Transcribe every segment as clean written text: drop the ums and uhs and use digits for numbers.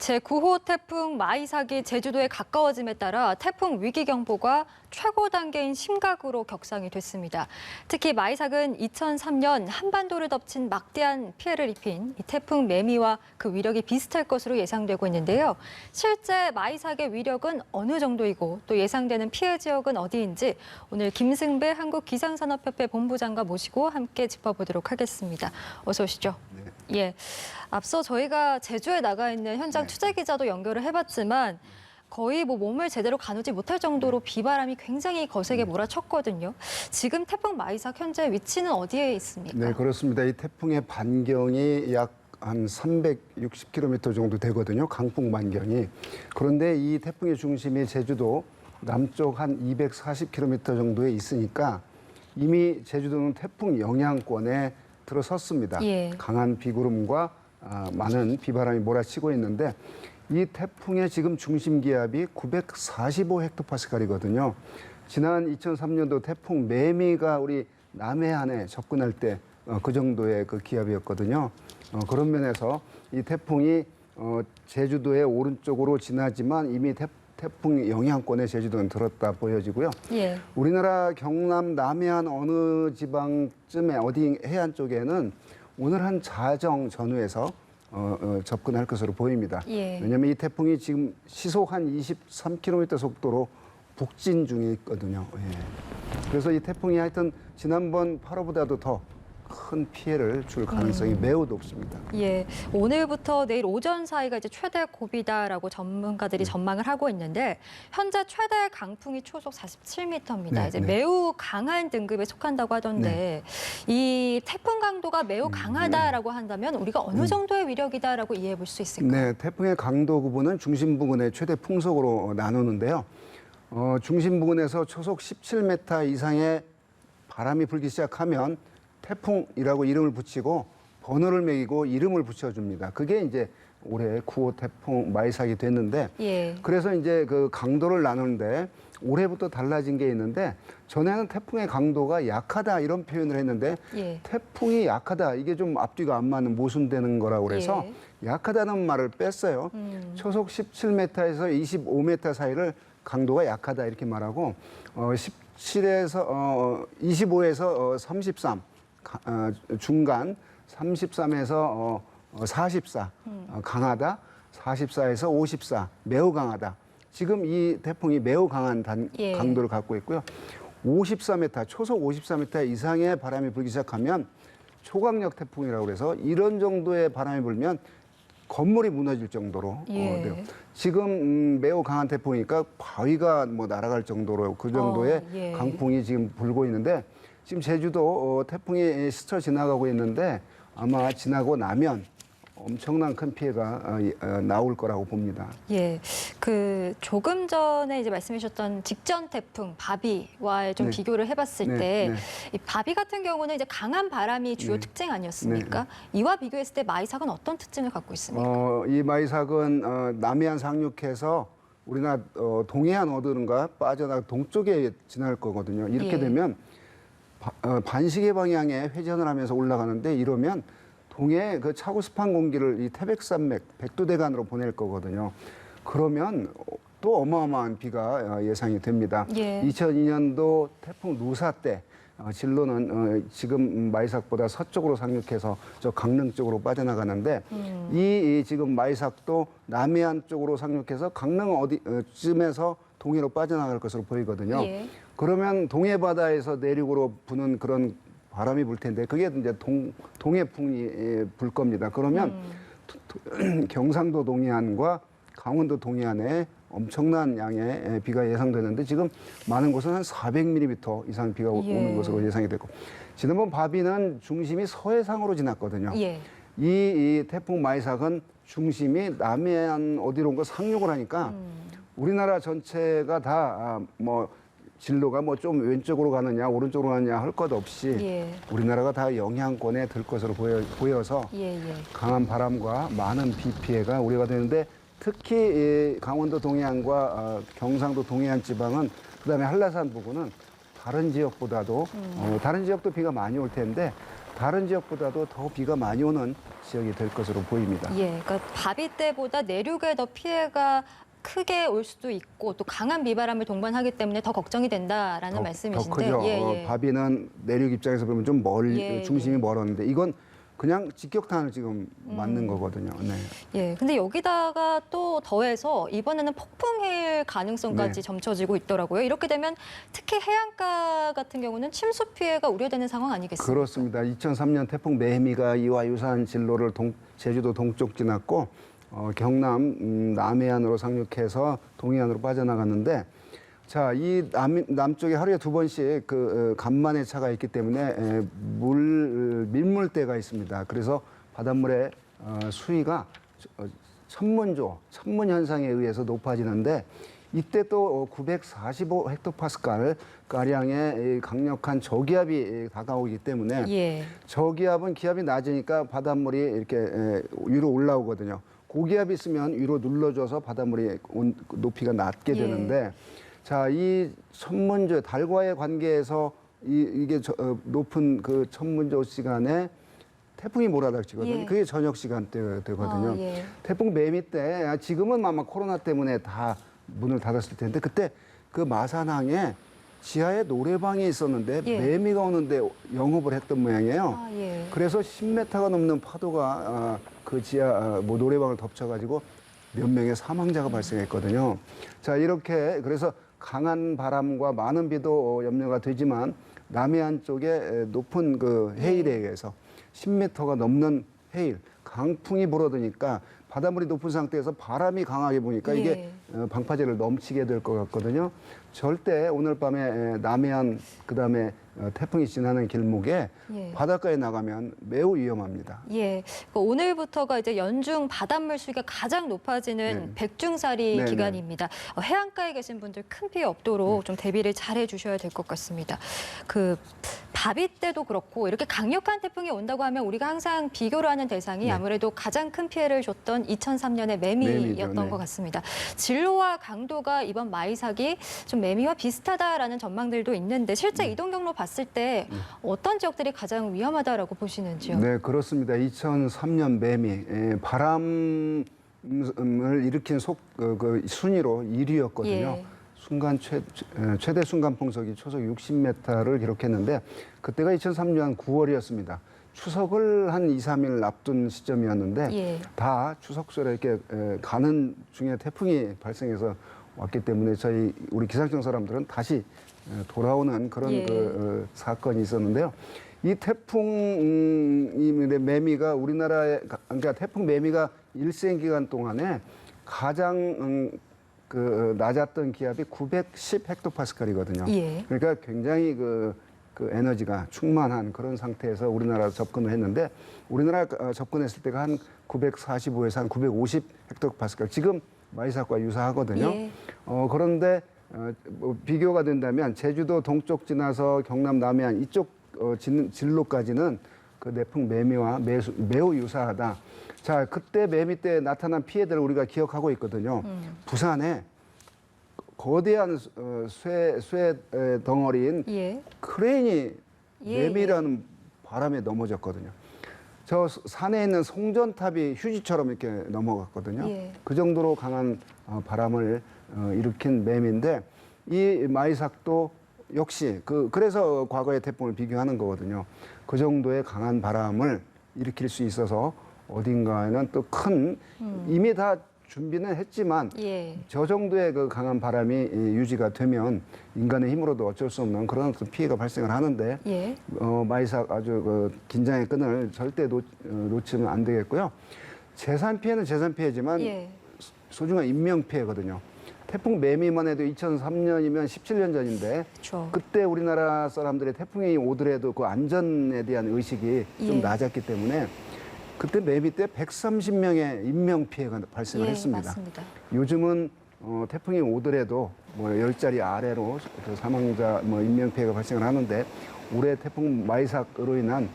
제9호 태풍 마이삭이 제주도에 가까워짐에 따라 태풍 위기경보가 최고 단계인 심각으로 격상이 됐습니다. 특히 마이삭은 2003년 한반도를 덮친 막대한 피해를 입힌 이 태풍 매미와 그 위력이 비슷할 것으로 예상되고 있는데요. 실제 마이삭의 위력은 어느 정도이고 또 예상되는 피해 지역은 어디인지 오늘 김승배 한국기상산업협회 본부장과 모시고 함께 짚어보도록 하겠습니다. 어서 오시죠. 네. 예, 앞서 저희가 제주에 나가 있는 현장 취재 기자도 연결을 해봤지만 거의 몸을 제대로 가누지 못할 정도로 비바람이 굉장히 거세게 몰아쳤거든요. 지금 태풍 마이삭 현재 위치는 어디에 있습니까? 네, 그렇습니다. 이 태풍의 반경이 약 한 360km 정도 되거든요. 강풍 반경이. 그런데 이 태풍의 중심이 제주도 남쪽 한 240km 정도에 있으니까 이미 제주도는 태풍 영향권에 들어섰습니다. 예. 강한 비구름과 많은 비바람이 몰아치고 있는데 이 태풍의 지금 중심 기압이 945헥토파스칼이거든요. 지난 2003년도 태풍 매미가 우리 남해안에 접근할 때 그 정도의 그 기압이었거든요. 그런 면에서 이 태풍이 제주도의 오른쪽으로 지나지만 이미 태풍 영향권에 제주도는 들었다 보여지고요. 예. 우리나라 경남 남해안 어느 지방쯤에 어디 해안 쪽에는 오늘 한 자정 전후에서 접근할 것으로 보입니다. 예. 왜냐하면 이 태풍이 지금 시속 한 23km 속도로 북진 중에 있거든요. 예. 그래서 이 태풍이 하여튼 지난번 8호보다도 더 큰 피해를 줄 가능성이 매우 높습니다. 예, 오늘부터 내일 오전 사이가 이제 최대 고비다라고 전문가들이 전망을 하고 있는데 현재 최대 강풍이 초속 47m입니다. 네, 이제 네. 매우 강한 등급에 속한다고 하던데 이 태풍 강도가 매우 강하다라고 한다면 우리가 어느 정도의 위력이다라고 이해해 볼 수 있을까요? 네, 태풍의 강도 구분은 중심 부근의 최대 풍속으로 나누는데요. 중심 부근에서 초속 17m 이상의 바람이 불기 시작하면 태풍이라고 이름을 붙이고 번호를 매기고 이름을 붙여줍니다. 그게 이제 올해 9호 태풍 마이삭이 됐는데 예. 그래서 이제 그 강도를 나누는데 올해부터 달라진 게 있는데 전에는 태풍의 강도가 약하다 이런 표현을 했는데 예. 태풍이 약하다 이게 좀 앞뒤가 안 맞는 모순되는 거라고 그래서 약하다는 말을 뺐어요. 초속 17m에서 25m 사이를 강도가 약하다 이렇게 말하고 17에서 25에서 33 중간 33에서 44 강하다 44에서 54 매우 강하다. 지금 이 태풍이 매우 강한 강도를 갖고 있고요. 54m 초속 54m 이상의 바람이 불기 시작하면 초강력 태풍이라고 해서 이런 정도의 바람이 불면 건물이 무너질 정도로 돼요. 지금 매우 강한 태풍이니까 바위가 뭐 날아갈 정도로 그 정도의 강풍이 지금 불고 있는데 지금 제주도 태풍이 스쳐 지나가고 있는데 아마 지나고 나면 엄청난 큰 피해가 나올 거라고 봅니다. 예, 그 조금 전에 이제 말씀하셨던 직전 태풍 바비와 좀 비교를 해봤을 때 이 바비 같은 경우는 이제 강한 바람이 주요 특징 아니었습니까? 이와 비교했을 때 마이삭은 어떤 특징을 갖고 있습니까? 이 마이삭은 남해안 상륙해서 우리나라 동해안 어디론가 빠져나가 동쪽에 지날 거거든요. 이렇게 되면 반시계 방향에 회전을 하면서 올라가는데 이러면 동해 그 차고 습한 공기를 이 태백산맥 백두대간으로 보낼 거거든요. 그러면 또 어마어마한 비가 예상이 됩니다. 2002년도 태풍 누사 때 진로는 지금 마이삭보다 서쪽으로 상륙해서 저 강릉 쪽으로 빠져나가는데 이 지금 마이삭도 남해안 쪽으로 상륙해서 강릉 어디쯤에서 동해로 빠져나갈 것으로 보이거든요. 그러면 동해 바다에서 내륙으로 부는 그런 바람이 불 텐데 그게 이제 동해풍이 불 겁니다. 그러면 경상도 동해안과 강원도 동해안에 엄청난 양의 비가 예상되는데 지금 많은 곳은 한 400mm 이상 비가 오는 것으로 예상이 되고 지난번 바비는 중심이 서해상으로 지났거든요. 이 태풍 마이삭은 중심이 남해안 어디론가 상륙을 하니까 우리나라 전체가 다 뭐 진로가 뭐 좀 왼쪽으로 가느냐 오른쪽으로 가느냐 할 것 없이 우리나라가 다 영향권에 들 것으로 보여서 강한 바람과 많은 비 피해가 우려가 되는데 특히 강원도 동해안과 경상도 동해안 지방은 그다음에 한라산 부근은 다른 지역보다도 다른 지역도 비가 많이 올 텐데 다른 지역보다도 더 비가 많이 오는 지역이 될 것으로 보입니다. 예, 그러니까 바비 때보다 내륙에 더 피해가 크게 올 수도 있고 또 강한 비바람을 동반하기 때문에 더 걱정이 된다라는 더 말씀이신데. 크죠. 예, 예. 바비는 내륙 입장에서 보면 좀 멀리 예, 중심이 예. 멀었는데 이건 그냥 직격탄을 지금 맞는 거거든요. 네. 예, 근데 여기다가 또 더해서 이번에는 폭풍해일 가능성까지 네. 점쳐지고 있더라고요. 이렇게 되면 특히 해안가 같은 경우는 침수 피해가 우려되는 상황 아니겠습니까? 그렇습니다. 2003년 태풍 매미가 이와 유사한 진로를 제주도 동쪽 지났고 경남 남해안으로 상륙해서 동해안으로 빠져나갔는데 자, 이 남쪽에 하루에 2번씩 간만의 차가 있기 때문에 밀물대가 있습니다. 그래서 바닷물의 수위가 천문 현상에 의해서 높아지는데 이때 또 945 헥토파스칼 가량의 강력한 저기압이 다가오기 때문에 예. 저기압은 기압이 낮으니까 바닷물이 이렇게 위로 올라오거든요. 고기압이 있으면 위로 눌러줘서 바닷물이 높이가 낮게 예. 되는데 자, 이 천문조 달과의 관계에서 이게 높은 그 천문조 시간에 태풍이 몰아닥치거든요. 예. 그게 저녁 시간대 되거든요. 아, 예. 태풍 매미 때 지금은 아마 코로나 때문에 다 문을 닫았을 텐데 그때 그 마산항에 지하에 노래방이 있었는데 예. 매미가 오는데 영업을 했던 모양이에요. 아, 예. 그래서 10m가 넘는 파도가 그 지하 노래방을 덮쳐가지고 몇 명의 사망자가 발생했거든요. 자, 이렇게 그래서 강한 바람과 많은 비도 염려가 되지만 남해안 쪽에 높은 그 해일에 의해서 10m가 넘는 해일, 강풍이 불어드니까 바닷물이 높은 상태에서 바람이 강하게 부니까 이게 방파제를 넘치게 될 것 같거든요. 절대 오늘 밤에 남해안 그다음에 태풍이 지나는 길목에 예. 바닷가에 나가면 매우 위험합니다. 예, 그러니까 오늘부터가 이제 연중 바닷물 수위가 가장 높아지는 네. 백중살이 네, 기간입니다. 해안가에 계신 분들 큰 피해 없도록 좀 대비를 잘 해주셔야 될 것 같습니다. 그 바비 때도 그렇고 이렇게 강력한 태풍이 온다고 하면 우리가 항상 비교를 하는 대상이 네. 아무래도 가장 큰 피해를 줬던 2003년의 매미였던 매미죠, 네. 것 같습니다. 진로와 강도가 이번 마이삭이 좀 매미와 비슷하다라는 전망들도 있는데 실제 이동 경로 봤을 때 어떤 지역들이 가장 위험하다라고 보시는지요? 네, 그렇습니다. 2003년 매미 바람을 일으킨 그 순위로 1위였거든요. 예. 순간 최대 순간 풍속이 초속 60m를 기록했는데 그때가 2003년 9월이었습니다. 추석을 한 2, 3일 앞둔 시점이었는데 예. 다 추석설에 이렇게 가는 중에 태풍이 발생해서 왔기 때문에 우리 기상청 사람들은 다시 돌아오는 그런 예. 사건이 있었는데요. 이 태풍 매미가 우리나라에 그러니까 태풍 매미가 일생 기간 동안에 가장 낮았던 기압이 910 헥토파스칼이거든요. 예. 그러니까 굉장히 그 에너지가 충만한 그런 상태에서 우리나라 접근을 했는데 우리나라 접근했을 때가 한 945에서 한 950 헥토파스칼. 지금 마이삭과 유사하거든요. 예. 그런데 비교가 된다면 제주도 동쪽 지나서 경남 남해안 이쪽 진로까지는 그 태풍 매미와 매우 유사하다. 자, 그때 매미 때 나타난 피해들을 우리가 기억하고 있거든요. 부산에 거대한 쇠 덩어리인 예. 크레인이 예, 매미라는 바람에 넘어졌거든요. 저 산에 있는 송전탑이 휴지처럼 이렇게 넘어갔거든요. 예. 그 정도로 강한 바람을 일으킨 매미인데 이 마이삭도 역시 그래서 과거의 태풍을 비교하는 거거든요. 그 정도의 강한 바람을 일으킬 수 있어서 어딘가에는 또 큰 이미 다 준비는 했지만 예. 저 정도의 그 강한 바람이 유지가 되면 인간의 힘으로도 어쩔 수 없는 그런 어떤 피해가 발생을 하는데 예. 마이삭 아주 긴장의 끈을 절대 놓치면 안 되겠고요. 재산 피해는 재산 피해지만 예. 소중한 인명 피해거든요. 태풍 매미만 해도 2003년이면 17년 전인데 그렇죠. 그때 우리나라 사람들의 태풍이 오더라도 그 안전에 대한 의식이 좀 예. 낮았기 때문에 그때 매미 때 130명의 인명 피해가 발생을 예, 했습니다. 맞습니다. 요즘은 태풍이 오더라도 10자리 아래로 그 사망자 인명 피해가 발생을 하는데 올해 태풍 마이삭으로 인한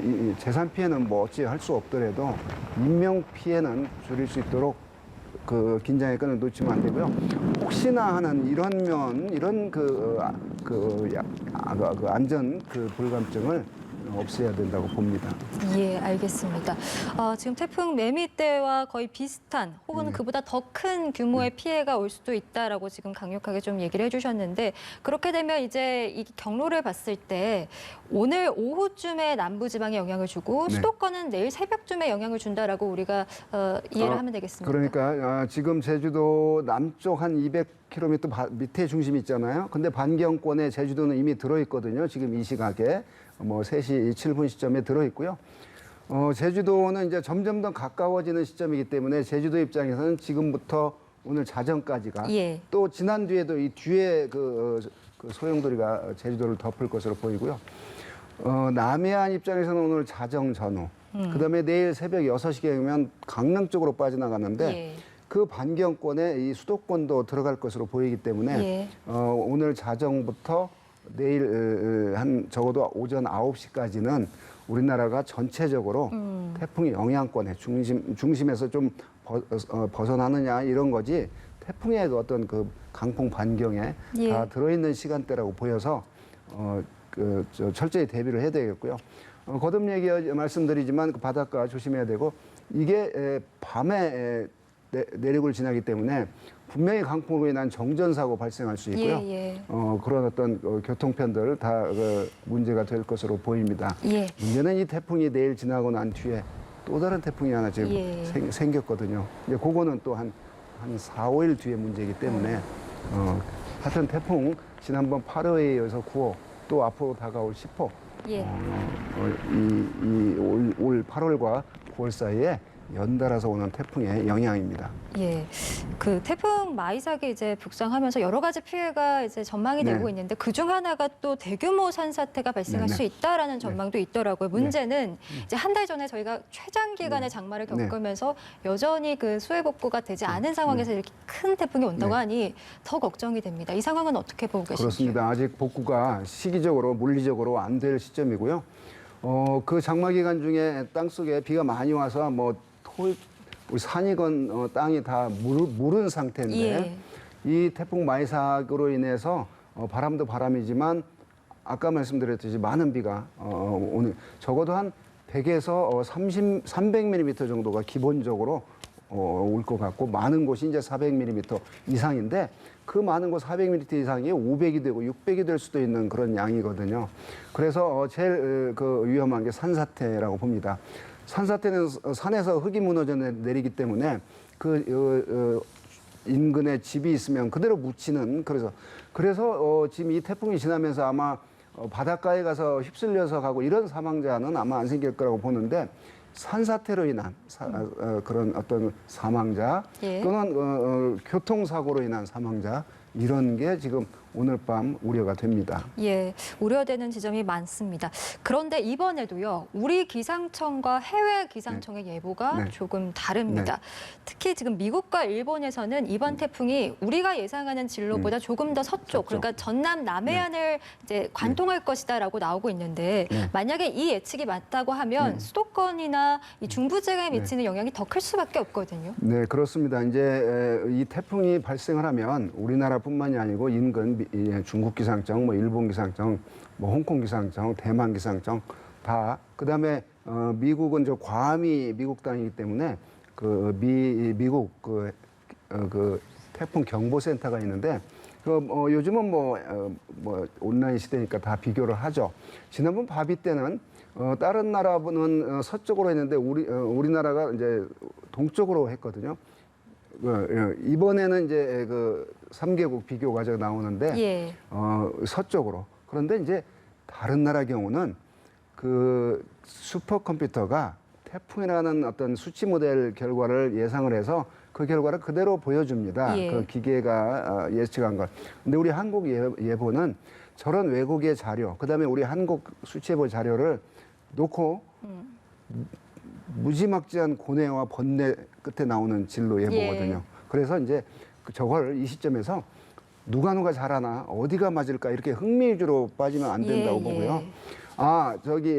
이 재산 피해는 어찌 할 수 없더라도 인명 피해는 줄일 수 있도록 그 긴장의 끈을 놓치면 안 되고요. 혹시나 하는 이런 안전 불감증을 없애야 된다고 봅니다. 예, 알겠습니다. 지금 태풍 매미 때와 거의 비슷한 혹은 그보다 더 큰 규모의 피해가 올 수도 있다라고 지금 강력하게 좀 얘기를 해주셨는데 그렇게 되면 이제 이 경로를 봤을 때 오늘 오후쯤에 남부지방에 영향을 주고 네. 수도권은 내일 새벽쯤에 영향을 준다라고 우리가 이해를 하면 되겠습니다. 그러니까 지금 제주도 남쪽 한 200km 밑에 중심이 있잖아요. 근데 반경권에 제주도는 이미 들어있거든요. 지금 이 시각에 뭐 3시 7분 시점에 들어있고요. 제주도는 이제 점점 더 가까워지는 시점이기 때문에 제주도 입장에서는 지금부터 오늘 자정까지가 예. 또 지난 뒤에도 이 뒤에 그 소용돌이가 제주도를 덮을 것으로 보이고요. 남해안 입장에서는 오늘 자정 전후, 그다음에 내일 새벽 6시경이면 강릉 쪽으로 빠져나가는데 예. 그 반경권에 이 수도권도 들어갈 것으로 보이기 때문에 예. 오늘 자정부터 내일 한 적어도 오전 9시까지는 우리나라가 전체적으로 태풍의 영향권에 중심에서 좀 벗어나느냐 이런 거지 태풍의 그 어떤 그 강풍 반경에 예. 다 들어있는 시간대라고 보여서 철저히 대비를 해야 되겠고요. 거듭 말씀드리지만 그 바닷가 조심해야 되고 이게 밤에 내륙을 지나기 때문에 분명히 강풍으로 인한 정전사고 발생할 수 있고요. 예. 그런 어떤 교통편들 다 문제가 될 것으로 보입니다. 예. 문제는 이 태풍이 내일 지나고 난 뒤에 또 다른 태풍이 하나 지금 예. 생겼거든요. 이제 그거는 또 한 4, 5일 뒤의 문제이기 때문에 하여튼 태풍 지난번 8호에 이어서 9호 또 앞으로 다가올 10호 예. 올 8월과 9월 사이에 연달아서 오는 태풍의 영향입니다. 예, 그 태풍 마이삭이 이제 북상하면서 여러 가지 피해가 이제 전망이 네. 되고 있는데 그중 하나가 또 대규모 산사태가 발생할 네네. 수 있다라는 전망도 있더라고요. 문제는 이제 한 달 전에 저희가 최장 기간의 장마를 네. 겪으면서 여전히 그 수해 복구가 되지 않은 상황에서 이렇게 큰 태풍이 온다고 네. 하니 더 걱정이 됩니다. 이 상황은 어떻게 보고 계신지요? 그렇습니다. 아직 복구가 시기적으로 물리적으로 안 될 시점이고요. 그 장마 기간 중에 땅 속에 비가 많이 와서 뭐 우리 산이건 땅이 다 무른 상태인데 예. 이 태풍 마이삭으로 인해서 바람도 바람이지만 아까 말씀드렸듯이 많은 비가 오늘 적어도 한 100에서 300mm 정도가 기본적으로 올 것 같고 많은 곳이 이제 400mm 이상인데 그 많은 곳 400mm 이상이 500이 되고 600이 될 수도 있는 그런 양이거든요. 그래서 제일 그 위험한 게 산사태라고 봅니다. 산사태는 산에서 흙이 무너져 내리기 때문에 인근에 집이 있으면 그대로 묻히는 그래서 지금 이 태풍이 지나면서 아마 바닷가에 가서 휩쓸려서 가고 이런 사망자는 아마 안 생길 거라고 보는데 산사태로 인한 그런 어떤 사망자 예. 또는 교통사고로 인한 사망자 이런 게 지금 오늘 밤 우려가 됩니다. 예, 우려되는 지점이 많습니다. 그런데 이번에도요, 우리 기상청과 해외 기상청의 예보가 네. 조금 다릅니다. 네. 특히 지금 미국과 일본에서는 이번 태풍이 우리가 예상하는 진로보다 조금 더 서쪽, 그러니까 전남 남해안을 이제 관통할 것이다라고 나오고 있는데 네. 만약에 이 예측이 맞다고 하면 수도권이나 이 중부지방에 미치는 영향이 더 클 수밖에 없거든요. 네, 그렇습니다. 이제 이 태풍이 발생을 하면 우리나라뿐만이 아니고 인근 중국 기상청, 뭐 일본 기상청, 뭐 홍콩 기상청, 대만 기상청 다 그다음에 미국은 저 괌이 미국 땅이기 때문에 미국 그 태풍 경보센터가 있는데 요즘은 뭐 온라인 시대니까 다 비교를 하죠. 지난번 바비 때는 다른 나라는 서쪽으로 했는데 우리나라가 이제 동쪽으로 했거든요. 이번에는 이제 그 3개국 비교 과제가 나오는데 예. 서쪽으로. 그런데 이제 다른 나라 경우는 그 슈퍼컴퓨터가 태풍이라는 어떤 수치 모델 결과를 예상을 해서 그 결과를 그대로 보여줍니다. 예. 그 기계가 예측한 것. 근데 우리 한국 예보는 저런 외국의 자료, 그다음에 우리 한국 수치 예보 자료를 놓고 무지막지한 고뇌와 번뇌 끝에 나오는 진로 예보거든요. 예. 그래서 이제 저걸 이 시점에서 누가 잘하나 어디가 맞을까 이렇게 흥미 위주로 빠지면 안 된다고 보고요. 저기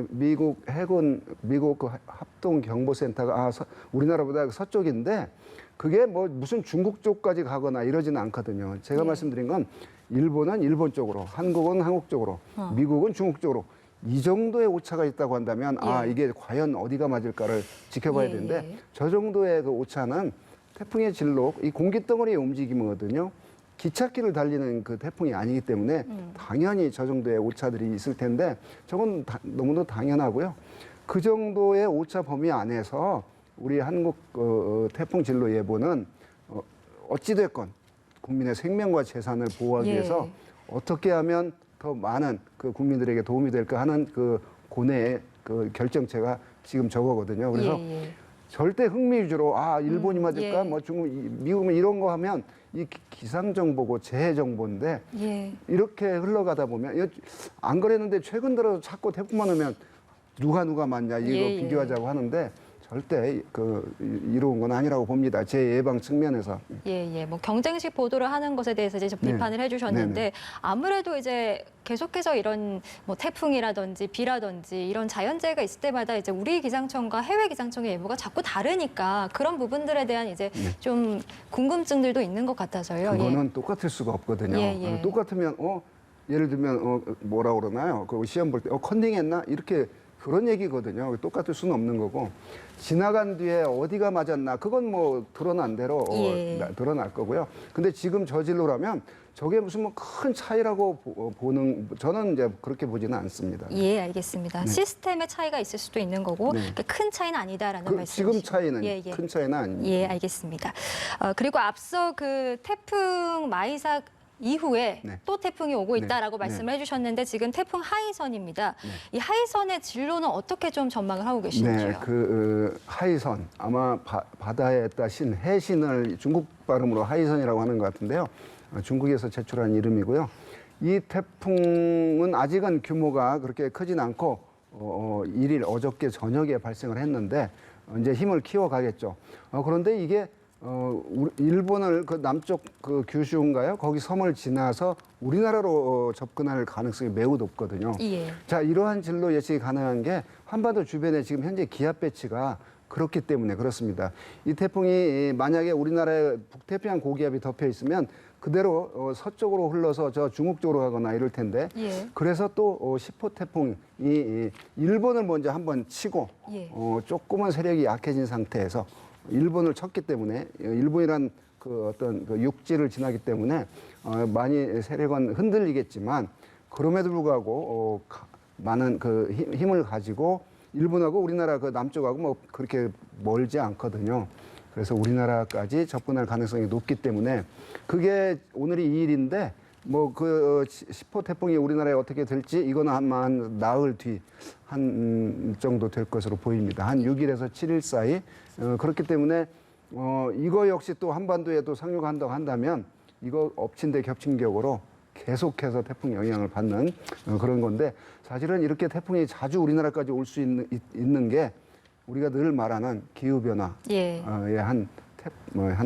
미국 해군 미국 그 합동 경보센터가 우리나라보다 서쪽인데 그게 뭐 무슨 중국 쪽까지 가거나 이러지는 않거든요. 제가 말씀드린 건 일본은 일본 쪽으로, 한국은 한국 쪽으로, 미국은 중국 쪽으로 이 정도의 오차가 있다고 한다면 아 예. 이게 과연 어디가 맞을까를 지켜봐야 예, 되는데 예. 저 정도의 그 오차는 태풍의 진로, 이 공기덩어리의 움직임이거든요. 기찻길을 달리는 그 태풍이 아니기 때문에 당연히 저 정도의 오차들이 있을 텐데 저건 너무도 당연하고요. 그 정도의 오차 범위 안에서 우리 한국 태풍 진로 예보는 어찌됐건 국민의 생명과 재산을 보호하기 예. 위해서 어떻게 하면 더 많은 그 국민들에게 도움이 될까 하는 그 고뇌의 그 결정체가 지금 저거거든요. 그래서 예, 예. 절대 흥미 위주로 아 일본이 맞을까 예. 뭐 중국 미국은 이런 거 하면 이 기상 정보고 재해 정보인데 예. 이렇게 흘러가다 보면 안 그랬는데 최근 들어서 자꾸 태풍만 오면 누가 맞냐 이거 예, 예. 비교하자고 하는데 절대 이로운 건 아니라고 봅니다. 제 예방 측면에서. 예, 예. 뭐 경쟁식 보도를 하는 것에 대해서 이제 좀 네. 비판을 해주셨는데 네네. 아무래도 이제 계속해서 이런 뭐 태풍이라든지 비라든지 이런 자연재해가 있을 때마다 이제 우리 기상청과 해외 기상청의 예보가 자꾸 다르니까 그런 부분들에 대한 이제 좀 궁금증들도 있는 것 같아서요. 그거는 똑같을 수가 없거든요. 예, 예. 똑같으면 예를 들면 뭐라 그러나요? 그 시험 볼 때 컨닝했나 이렇게 그런 얘기거든요. 똑같을 수는 없는 거고 지나간 뒤에 어디가 맞았나 그건 뭐 드러난 대로 예. 드러날 거고요. 근데 지금 저진로라면 저게 무슨 뭐 큰 차이라고 보는 저는 이제 그렇게 보지는 않습니다. 예, 알겠습니다. 시스템의 차이가 있을 수도 있는 거고 네. 그러니까 큰 차이는 아니다라는 말씀이시죠. 지금 차이는 예, 예. 큰 차이는 아닙니다. 예, 알겠습니다. 그리고 앞서 그 태풍 마이삭 이후에 네. 또 태풍이 오고 네. 있다라고 말씀을 해주셨는데 지금 태풍 하이선입니다. 이 하이선의 진로는 어떻게 좀 전망을 하고 계신지요? 네, 하이선 아마 바다에 따신 해신을 중국 발음으로 하이선이라고 하는 것 같은데요. 중국에서 제출한 이름이고요. 이 태풍은 아직은 규모가 그렇게 크진 않고 일일 어저께 저녁에 발생을 했는데 이제 힘을 키워가겠죠. 그런데 이게 일본을 그 남쪽 그 규슈인가요? 거기 섬을 지나서 우리나라로 접근할 가능성이 매우 높거든요. 예. 자, 이러한 진로 예측이 가능한 게 한반도 주변에 지금 현재 기압 배치가 그렇기 때문에 그렇습니다. 이 태풍이 만약에 우리나라에 북태평양 고기압이 덮여 있으면 그대로 서쪽으로 흘러서 저 중국 쪽으로 가거나 이럴 텐데 예. 그래서 또 10호 태풍이 일본을 먼저 한번 치고 예. 조금은 세력이 약해진 상태에서 일본을 쳤기 때문에 일본이란 그 어떤 그 육지를 지나기 때문에 많이 세력은 흔들리겠지만 그럼에도 불구하고 많은 그 힘을 가지고 일본하고 우리나라 그 남쪽하고 뭐 그렇게 멀지 않거든요. 그래서 우리나라까지 접근할 가능성이 높기 때문에 그게 오늘이 2일인데 뭐 그 10호 태풍이 우리나라에 어떻게 될지 이거는 한 나흘 뒤 한 정도 될 것으로 보입니다. 한 6일에서 7일 사이. 그렇기 때문에 이거 역시 또 한반도에도 상륙한다고 한다면 이거 엎친 데 겹친 격으로 계속해서 태풍 영향을 받는 그런 건데 사실은 이렇게 태풍이 자주 우리나라까지 올 수 있는 게 우리가 늘 말하는 기후변화의 한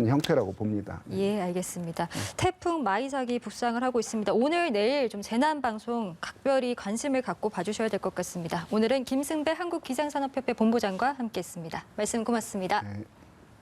형태라고 봅니다. 예, 알겠습니다. 태풍 마이삭이 북상을 하고 있습니다. 오늘, 내일 좀 재난 방송 각별히 관심을 갖고 봐주셔야 될 것 같습니다. 오늘은 김승배 한국기상산업협회 본부장과 함께했습니다. 말씀 고맙습니다. 네.